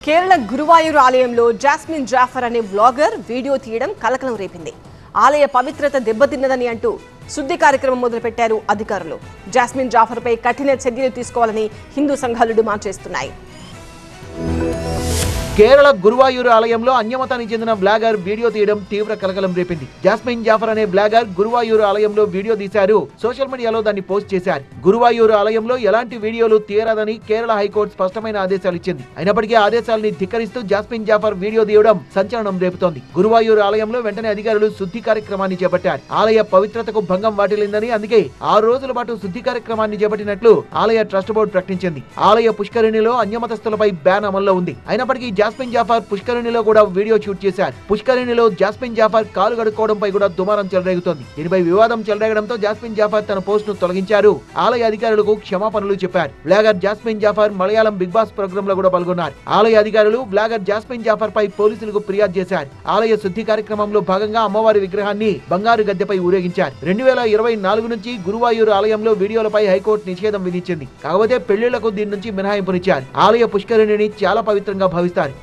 కేరళ గురువాయూరు ఆలయంలో జాస్మిన్ జాఫర్ అనే vlogger video తీయడం కలకలం రేపింది. ఆలయ పవిత్రత దెబ్బతిన్నదని అంటూ శుద్ధి కార్యక్రమం మొదలుపెట్టారు అధికారులు. జాస్మిన్ జాఫర్ పై కఠిన చర్యలు తీసుకోవాలని హిందూ సంఘాలు డిమాండ్ చేస్తున్నాయి. కేరళ గురువాయూరు ఆలయంలో అన్యమతానికి చెందిన బ్లాగర్ వీడియో తీయడం తీవ్ర కలకలం రేపింది. జాస్మిన్ జాఫర్ అనే బ్లాగర్ గురువాయూరు ఆలయంలో వీడియో తీశారు. సోషల్ మీడియాలో దాన్ని పోస్ట్ చేశారు. గురువాయూరు ఆలయంలో ఎలాంటి వీడియోలు తీయరాదని కేరళ హైకోర్టు స్పష్టమైన ఆదేశాలు ఇచ్చింది. అయినప్పటికీ ఆదేశాలని ధిక్కరిస్తూ జాస్మిన్ జాఫర్ వీడియో తీయడం సంచలనం రేపుతోంది. గురువాయూరు ఆలయంలో వెంటనే అధికారులు శుద్ధి కార్యక్రమాన్ని చేపట్టారు. ఆలయ పవిత్రతకు భంగం వాటిల్లిందని అందుకే 6 రోజుల పాటు శుద్ధి కార్యక్రమాన్ని చేపట్టినట్లు ఆలయ ట్రస్ట్ బోర్డు ప్రకటించింది. ఆలయ పుష్కరిణిలో అన్యమతస్థులపై బ్యాన్ అమల్లో ఉంది. అయినప్పటికీ జాస్మిన్ జాఫర్ పుష్కరిణిలో కూడా వీడియో షూట్ చేశారు. పుష్కరిణిలో జాస్మిన్ జాఫర్ కాలు కడుక్కోవడంపై కూడా దుమారం చెలరేగుతోంది. దీనిపై వివాదం చెలరేగడంతో జాస్మిన్ జాఫర్ తన పోస్ట్ ను తొలగించారు. ఆలయ అధికారులకు క్షమాపణలు చెప్పారు. Blogger Jasmine Jaffar Malayalam Bigg Boss programme లో కూడా పాల్గొన్నారు. ఆలయ అధికారులు బ్లాగర్ జాస్మిన్ జాఫర్ పై పోలీసులకు ఫిర్యాదు చేశారు. ఆలయ శుద్ధి కార్యక్రమంలో భాగంగా అమ్మవారి విగ్రహాన్ని బంగారు గద్దెపై ఊరేగించారు. 2024 నుంచి గురువాయూరు ఆలయంలో వీడియోలపై హైకోర్టు నిషేధం విధించింది. కాకపోతే పెళ్లిళ్లకు దీని నుంచి మినహాయింపునిచ్చారు. ఆలయ పుష్కరిణిని చాలా పవిత్రంగా భావిస్తారు.